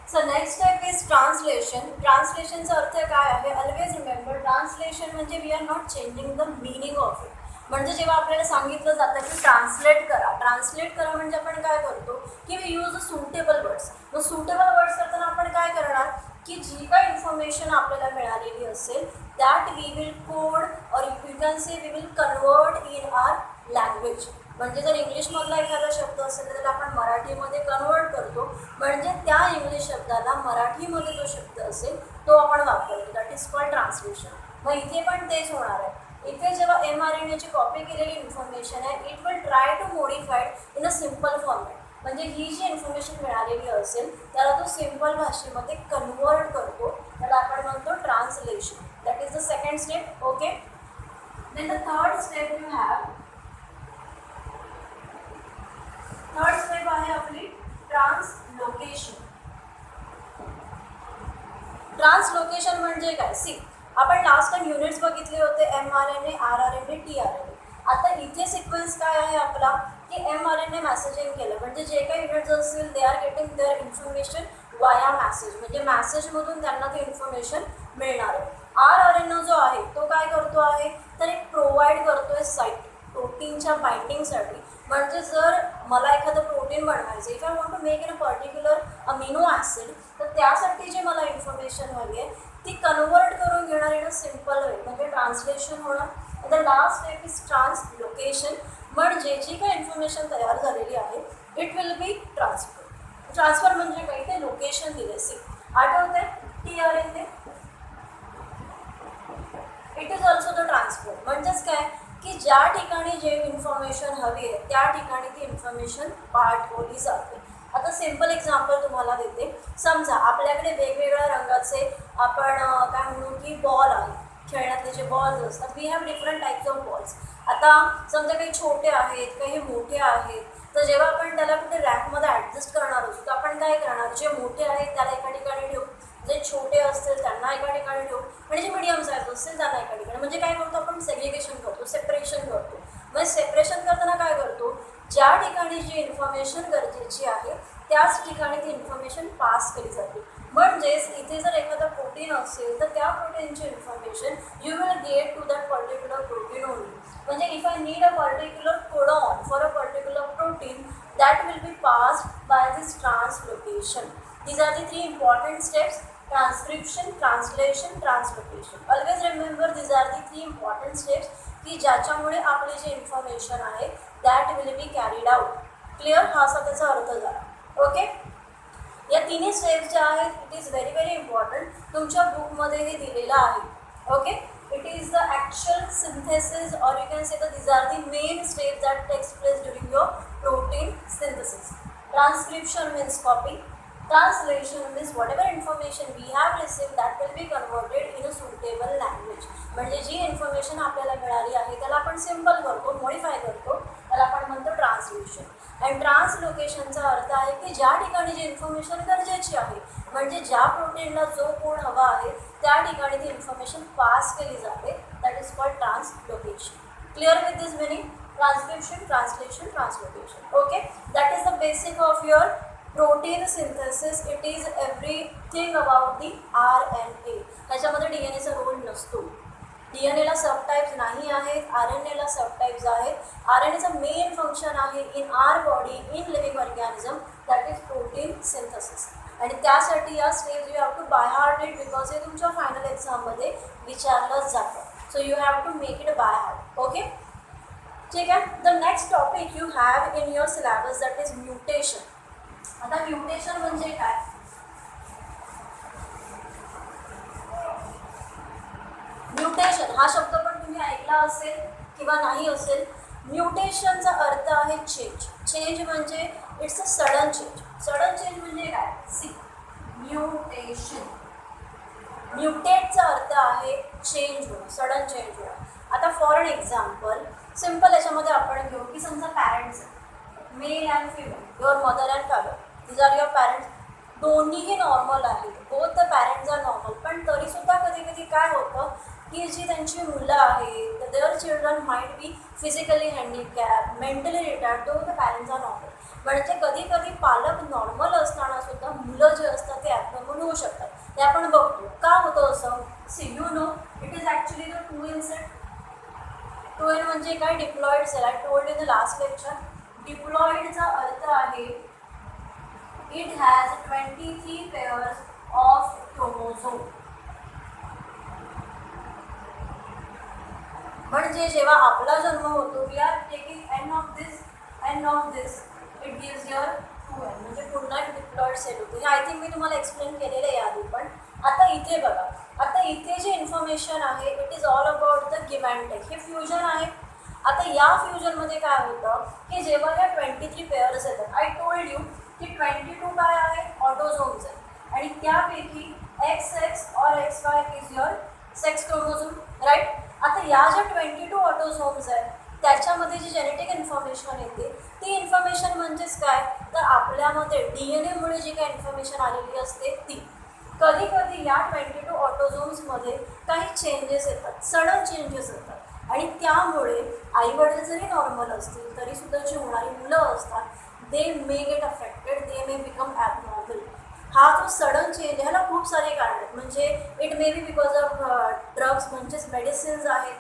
So next step is translation. Translationचा अर्थ काय आहे? Always remember translation म्हणजे we are not changing the meaning of it. म्हणजे जेव्हा आपल्याला सांगितलं जातं की ट्रान्सलेट करा म्हणजे आपण काय करतो की वी यूज सुटेबल वर्ड्स. मग सुटेबल वर्ड्स करताना आपण काय करणार की जी काही इन्फॉर्मेशन आपल्याला मिळालेली असेल that we will code or you can say we will convert in our language. म्हणजे जर इंग्लिशमधला एखादा शब्द असेल तर त्याला आपण मराठीमध्ये कन्वर्ट करतो म्हणजे त्या इंग्लिश शब्दाला मराठीमध्ये जो शब्द असेल तो आपण वापरतो. That is called translation. मग इथे पण तेच होणार आहे. इथे जेव्हा mRNAची कॉपी केलेली इन्फॉर्मेशन आहे it will try to modified in a simple format. म्हणजे ही जी इन्फॉर्मेशन मिळालेली असेल त्याला तो सिम्पल भाषेमध्ये कन्वर्ट करतो. त्याला आपण म्हणतो translation. That is the second step. Okay. Then the third step you have. Third step आहे आपली ट्रान्सलोकेशन. ट्रान्सलोकेशन म्हणजे काय? सी, आपण लास्ट टाइम युनिट्स बघितले होते mRNA, rRNA, tRNA. आता इथे सिक्वेन्स काय आहे आपला की mRNA मेसेजिंग केलं म्हणजे जे काही युनिट्स असतील they are getting their information via message. म्हणजे मॅसेजमधून त्यांना ती इन्फॉर्मेशन मिळणार आहे. rRNA जो आहे तो काय करतो आहे तर एक प्रोव्हाइड करतोय साईट प्रोटीनच्या बाइंडिंगसाठी. म्हणजे जर मला एखादं प्रोटीन बनवायचं if I want to make in a particular amino acid तर त्यासाठी जी मला इन्फॉर्मेशन हवी आहे ती कन्वर्ट करून घेणार इन अ सिम्पल वे म्हणजे ट्रान्सलेशन होणार. The last step is translocation. म्हणजे जी काही इन्फॉर्मेशन तयार झालेली आहे it will be transfer. Transfer म्हणजे काही ते लोकेशन दिले. सी, आठवते tRNA it is also the transfer. म्हणजेच काय की ज्या ठिकाणी जे इन्फॉर्मेशन हवी आहे त्या ठिकाणी ती इन्फॉर्मेशन पाठवली जाते. आता सिम्पल एक्झाम्पल तुम्हाला देते. समजा आपल्याकडे वेगवेगळ्या रंगाचे आपण काय म्हणू की बॉल आहे. खेळण्यातले जे बॉल्स असतात we have different types of balls. आता समजा काही छोटे आहेत काही मोठे आहेत तर जेव्हा आपण त्याला कुठे रॅकमध्ये ॲडजस्ट करणार असतो तर आपण काय करणार जे मोठे आहेत त्याला एका ठिकाणी ठेवू जे छोटे असतील त्यांना एका ठिकाणी ठेवू आणि जे मिडियम साईज असतील त्यांना एका ठिकाणी. म्हणजे काय करतो आपण सेग्रिगेशन करतो सेपरेशन करतो. म्हणजे सेपरेशन करताना काय करतो ज्या ठिकाणी जी इन्फॉर्मेशन गरजेची आहे त्याच ठिकाणी ती इन्फॉर्मेशन पास केली जाते. म्हणजेच इथे जर एखादा प्रोटीन असेल तर त्या प्रोटीनची information you will get to that particular protein only. म्हणजे if I need a particular codon for a particular protein that will be passed by this translocation. These are the three important steps: transcription, translation, translocation. Always remember these are the three important steps की ज्याच्यामुळे आपली जी information आहे that will B carried out. Clear? हा असा त्याचा अर्थ झाला. Okay. या तिन्ही स्टेप्स ज्या आहेत it is very very important. तुमच्या बुकमध्ये हे दिलेलं आहे. Okay. It is the actual synthesis और you can say the these are the main steps that takes place during your protein synthesis. Transcription means copy. Translation means whatever information we have received that will be converted in a suitable language. म्हणजे जी information आपल्याला मिळाली आहे त्याला आपण simple करतो modify करतो त्याला आपण म्हणतो ट्रान्सलेशन. अँड ट्रान्सलोकेशनचा अर्थ आहे की ज्या ठिकाणी जी इन्फॉर्मेशन गरजेची आहे म्हणजे ज्या प्रोटीनला जो कोड हवा आहे त्या ठिकाणी ती इन्फॉर्मेशन पास केली जाते. That is called translocation. Clear with this meaning? Transcription, translation, translocation. Okay. That is the basic of your protein synthesis. It is everything about the RNA. ह्याच्यामध्ये DNA चा रोल नसतो. DNA ला सबटाईप्स नाही आहेत, RNA ला सबटाईप्स आहेत. RNA चं main function आहे in our body in living organism that is protein synthesis. आणि त्यासाठी या steps you have to by heart it because हे तुमच्या फायनल एक्झाममध्ये विचारलं जातं. So you have to make it by heart. Okay. ठीक आहे. The next topic you have in your syllabus that is mutation. आता म्युटेशन म्हणजे काय? म्युटेशन हा शब्द पण तुम्ही ऐकला असेल किंवा नाही असेल. म्युटेशनचा अर्थ आहे चेंज. चेंज म्हणजे it's a sudden change. Sudden change म्हणजे काय? C, mutation. म्युटेटचा अर्थ आहे चेंज होणं सडन चेंज होणं. आता फॉर एन एक्झाम्पल सिम्पल याच्यामध्ये आपण घेऊ की समजा parents male and female your mother and father these are your parents. दोन्हीही नॉर्मल आहेत. Both the parents are normal. पण तरीसुद्धा कधी कधी काय होतं की जी त्यांची मुलं आहेत their children might be physically handicap mentally retired though the parents are normal. म्हणजे कधी कधी पालक नॉर्मल असताना सुद्धा मुलं जे असतात ते ते आपण बघतो. का होतं असं? See you know it is actually the 2n set. 2n म्हणजे काय? Diploid cell. I told in the last lecture. डिप्लॉइडचा अर्थ आहे it has 23 pairs of chromosome. म्हणजे जेव्हा आपला जन्म होतो we are taking N of this it gives your 2n म्हणजे पुन्हा एक डिप्लॉइड सेल होते. हे आय थिंक मी तुम्हाला एक्सप्लेन केलेलं आहे आधी. पण आता इथे बघा, आता इथे जे इन्फॉर्मेशन आहे it is all about the give and take. हे फ्युजन आहे. आता या फ्युजनमध्ये काय होतं की जेव्हा या 23 पेअर्स येतात, आय टोल्ड यू की 22 काय आहे? ऑटोझोम्स आहे आणि त्यापैकी XX or XY is your sex chromosome, right. आता या ज्या 22 ऑटोझोम्स आहेत त्याच्यामध्ये जी जेनेटिक इन्फॉर्मेशन येते ती इन्फॉर्मेशन म्हणजेच काय? तर आपल्यामध्ये DNA जी काही इन्फॉर्मेशन आलेली असते ती. कधी कधी या 22 ऑटोझोम्समध्ये काही चेंजेस येतात, सडन चेंजेस येतात आणि त्यामुळे आईवडील जरी नॉर्मल असतील तरीसुद्धा जी होणारी मुलं असतात दे मे गेट अफेक्टेड, दे मे बिकम ॲबनॉर्मल. हा जो सडन चेंज ह्याला खूप सारे कारण आहेत. म्हणजे it may be because of drugs म्हणजेच मेडिसिन्स आहेत,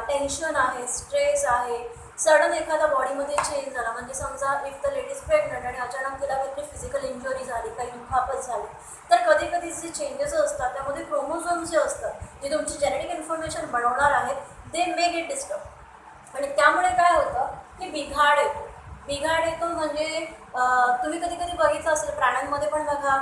टेन्शन आहे, स्ट्रेस आहे, सडन एखादा बॉडीमध्ये चेंज झाला. म्हणजे समजा इफ द लेडीज प्रेग्नंट आणि अचानक तिला काहीतरी फिजिकल इंजुरी झाली, काही दुखापत झाली, तर कधी कधी जे चेंजेस असतात त्यामध्ये क्रोमोझोम्स जे असतात जे तुमची जेनेटिक इन्फॉर्मेशन बनवणार आहेत दे मे गेट डिस्टर्ब आणि त्यामुळे काय होतं की बिघाड येतो. बिघाड येतो म्हणजे तुम्ही कधी कधी बघितलं असेल प्राण्यांमध्ये पण बघा,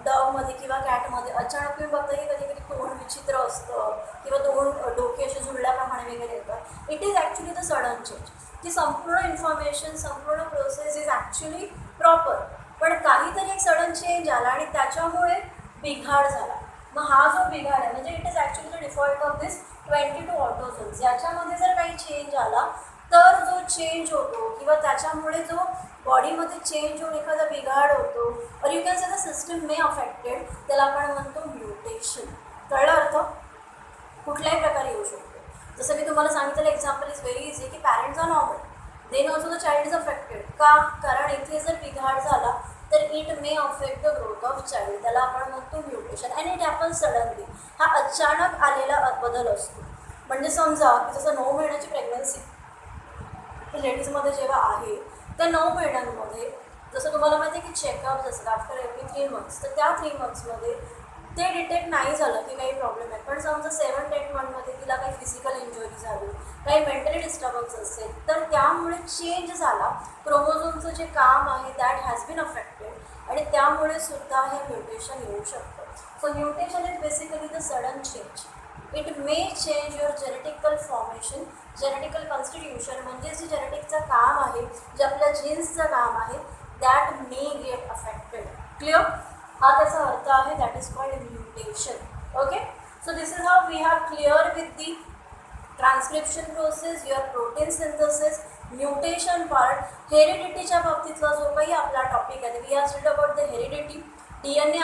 डॉगमध्ये किंवा कॅटमध्ये अचानक तुम्ही बघता की कधी कधी तोंड विचित्र असतं किंवा तोंड डोके असे जुळल्याप्रमाणे वगैरे येतात. It is actually the sudden change. की संपूर्ण इन्फॉर्मेशन, संपूर्ण प्रोसेस इज ॲक्च्युली प्रॉपर, पण काहीतरी एक सडन चेंज आला आणि त्याच्यामुळे बिघाड झाला. मग हा जो बिघाड आहे म्हणजे it is actually the default of this 22 autosomes. याच्यामध्ये जर काही चेंज आला तर जो चेंज होतो किंवा त्याच्यामुळे जो बॉडीमध्ये चेंज होऊन एखादा बिघाड होतो और you can say the system may affected, त्याला आपण म्हणतो म्युटेशन. कळलं अर्थ? कुठल्याही प्रकारे येऊ शकतो. जसं मी तुम्हाला सांगितलेलं एक्झाम्पल इज व्हेरी इझी की parents are normal, then also the child is affected. का? कारण इथे जर बिघाड झाला तर it may affect the growth of child, त्याला आपण म्हणतो mutation. And it happen suddenly. हा अचानक आलेला बदल असतो. म्हणजे समजा की जसं 9 महिन्याची प्रेग्नन्सी लेडीजमध्ये जेव्हा आहे त्या 9 महिन्यांमध्ये जसं तुम्हाला माहिती आहे की चेकअप असतात आफ्टर एव्हरी 3 मंथ्स, तर त्या 3 मंथ्समध्ये ते डिटेक्ट नाही झालं की काही प्रॉब्लेम आहे. पण समजा 7-10 मंथमध्ये तिला काही फिजिकल इंजुरी झाली, काही मेंटली डिस्टर्बन्स असेल, तर त्यामुळे चेंज झाला. क्रोमोझोमचं जे काम आहे दॅट हॅज बीन अफेक्टेड आणि त्यामुळे सुद्धा हे म्युटेशन येऊ शकतं. So mutation is basically the sudden change. It may change your genetical formation, genetical constitution म्हणजे जे जेनेटिकचं काम आहे, जे आपल्या जीन्सचं काम आहे that may get affected. Clear? हा त्याचा अर्थ आहे. That is called mutation. Okay, so this is how we have clear with the transcription process, your protein synthesis, mutation part. हेरिडिटीच्या बाबतीतला जो काही आपला टॉपिक आहे we have studied about the heredity, DNA,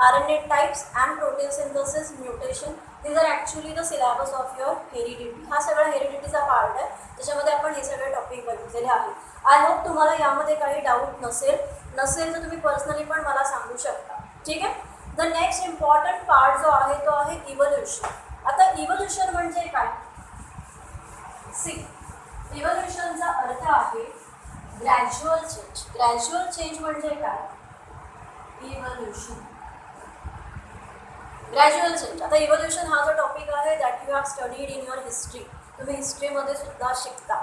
RNA types and protein synthesis, mutation. These are actually the syllabus of your heredity. हा सगळा हेरिडिटीचा part आहे त्याच्यामध्ये आपण हे सगळे टॉपिक बघितलेले आहेत. आय होप तुम्हाला यामध्ये काही डाऊट नसेल तर तुम्ही पर्सनली पण मला सांगू शकता. ठीक आहे. द नेक्स्ट इम्पॉर्टंट पार्ट जो आहे तो आहे इव्होल्युशन. आता इव्होल्युशन म्हणजे काय? सी, इव्होल्युशनचा अर्थ आहे ग्रॅज्युअल चेंज. ग्रॅज्युअल चेंज म्हणजे काय? Evolution, gradual change. आता इव्होल्युशन हा जो टॉपिक आहे that you have studied in your history, तुम्ही हिस्ट्रीमध्ये सुद्धा शिकता.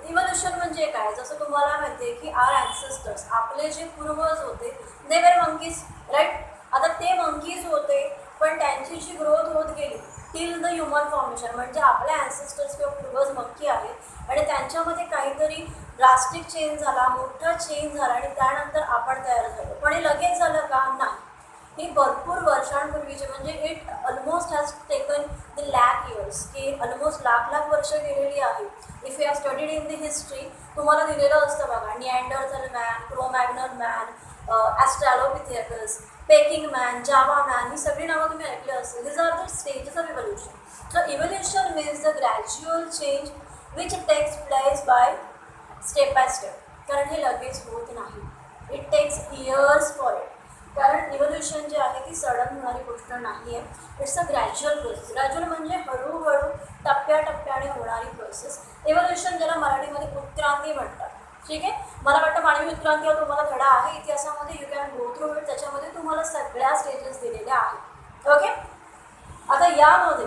इव्होल्युशन म्हणजे काय? जसं तुम्हाला माहिती आहे की आर ॲन्सेस्टर्स, आपले जे पूर्वज होते दे वर मंकीज, राईट. आता ते मंकीज होते पण त्यांची जी ग्रोथ होत गेली टिल द ह्युमन फॉर्मेशन, म्हणजे आपल्या ॲन्सेस्टर्स किंवा पूर्वज मंकी आहेत आणि त्यांच्यामध्ये काहीतरी ड्रास्टिक चेंज झाला, मोठा चेंज झाला आणि त्यानंतर आपण तयार झालो. पण हे लगेच झालं का? नाही. हे भरपूर वर्षांपूर्वीचे, म्हणजे it almost has taken the lakh years, की ऑलमोस्ट लाख वर्ष गेलेली आहे. If you have studied in the history तुम्हाला दिलेलं असतं बघा, Neanderthal man, Cro-Magnon man, Australopithecus, Peking man, Java man, ही सगळी नावं तुम्ही ऐकली असेल. These are the stages of evolution. So evolution means the gradual change which takes place by step by step. कारण हे लगेच होत नाही. It takes years for it. कारण इव्होल्युशन जे आहे ती सडन होणारी गोष्ट नाही आहे. It's a gradual process. Gradual म्हणजे हळूहळू टप्प्याटप्प्याने होणारी प्रोसेस. इव्होल्युशन ज्याला मराठीमध्ये उत्क्रांती म्हणतात. ठीक आहे. मला वाटतं मानवी उत्क्रांती हा तुम्हाला धडा आहे इतिहासामध्ये. You can go through it. त्याच्यामध्ये तुम्हाला सगळ्या स्टेजेस दिलेल्या आहेत. ओके. आता यामध्ये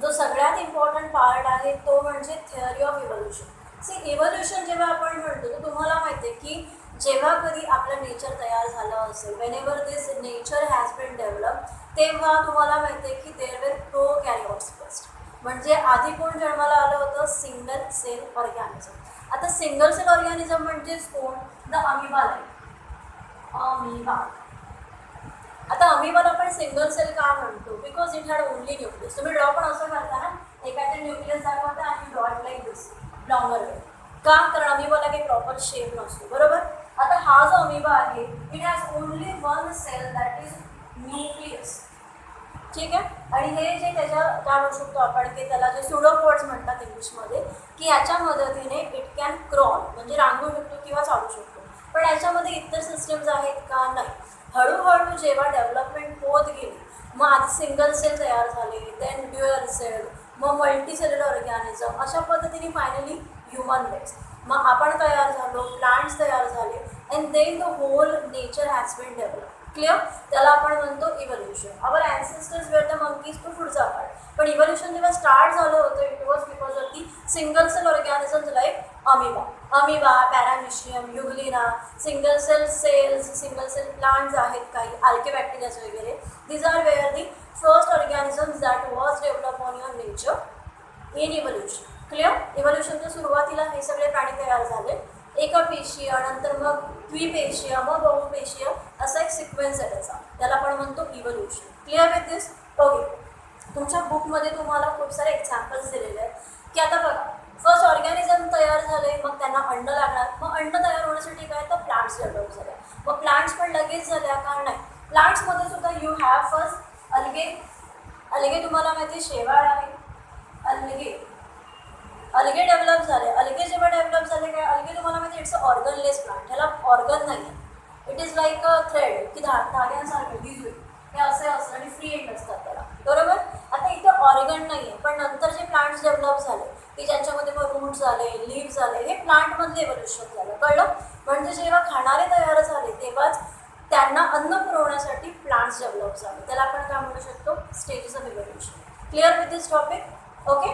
जो सगळ्यात इम्पॉर्टंट पार्ट आहे तो म्हणजे theory of evolution. See evolution जेव्हा आपण म्हणतो तर तुम्हाला माहिती आहे की जेव्हा कधी आपलं नेचर तयार झालं असेल, whenever this nature has been develop, तेव्हा तुम्हाला माहिती आहे की देअर वेर प्रोकॅरियोट्स फर्स्ट. म्हणजे आधी कोण जन्माला आलं होतं? Single cell organism. आता सिंगल सेल ऑर्गॅनिझम म्हणजेच कोण? The amoeba like amoeba. आता अमिबाला आपण सिंगल सेल का म्हणतो? Because it had only nucleus. तुम्ही ड्रॉ पण असं करता ना, एखाद्या न्यूक्लियस दाखवता आणि dot like this longer way. का? कारण अमिबाला काही प्रॉपर शेप नसतो. बरोबर. आता हा जो अमिबा आहे it has only one cell that is nucleus. ठीक आहे. आणि हे जे त्याच्या काय म्हणू शकतो आपण की त्याला जे सुडोपोड्स म्हणतात इंग्लिशमध्ये, की याच्या मदतीने इट कॅन क्रॉल म्हणजे रांगू शकतो किंवा चालू शकतो. पण याच्यामध्ये इतर सिस्टम्स आहेत का? नाही. हळूहळू जेव्हा डेव्हलपमेंट होत गेली, मग आधी सिंगल सेल तयार झाले, देन ड्युअल सेल, मग मल्टी सेल्युलर ऑर्गॅनिझम, अशा पद्धतीने फायनली ह्युमन बेस. मग आपण तयार झालो, प्लांट्स तयार झाले, and then the whole nature has been develop. Clear. त्याला आपण म्हणतो evolution. Our ancestors were the monkeys तो पुढचा पार्ट. पण इव्होल्युशन जेव्हा स्टार्ट झालं होतं it was because of the single cell organisms like amoeba, paramecium, euglena, single cell cells, single cell plants आहेत काही, आर्किबॅक्टेरियाज वगैरे. These are were the first organisms that was develop on your nature in evolution. Clear. इव्होल्युशनच्या सुरुवातीला हे सगळे प्राणी तयार झाले. एकपेशीय, नंतर मग द्विपेशीय, मग बहुपेशीय, असा एक सिक्वेन्स आहे त्याचा. त्याला आपण म्हणतो evolution. Clear with this? Okay. तुमच्या बुकमध्ये तुम्हाला खूप सारे एक्झाम्पल्स दिलेले आहेत की आता बघा, फर्स्ट ऑर्गॅनिझम तयार झाले, मग त्यांना अंड लागणार. मग अंड तयार होण्यासाठी काय तर प्लांट्स डेव्हलप झाल्या. मग प्लांट्स पण लगेच झाल्या का? नाही. प्लांट्समध्ये सुद्धा यू हॅव फर्स्ट अलगे तुम्हाला माहिती शेवाळ आहे. अलगे डेव्हलप झाले. अलगे जेव्हा डेव्हलप झाले काय? अलगे तुम्हाला माहिती इट्स अ ऑर्गनलेस प्लांट. ह्याला ऑर्गन नाही आहे. It is like a thread की धाग्यांसारखं डिझू. हे असे असतं आणि फ्री एंड असतात त्याला. बरोबर. आता इथे ऑर्गन नाही आहे, पण नंतर जे प्लांट्स डेव्हलप झाले की ज्यांच्यामध्ये मग रूट्स झाले, लीव्ह झाले, हे प्लांटमधले इव्होल्युशन झालं. कळलं. म्हणजे जेव्हा खाणारे तयार झाले तेव्हाच त्यांना अन्न पुरवण्यासाठी प्लांट्स डेव्हलप झाले. त्याला आपण काय म्हणू शकतो? Stages of evolution. Clear with this topic? Okay.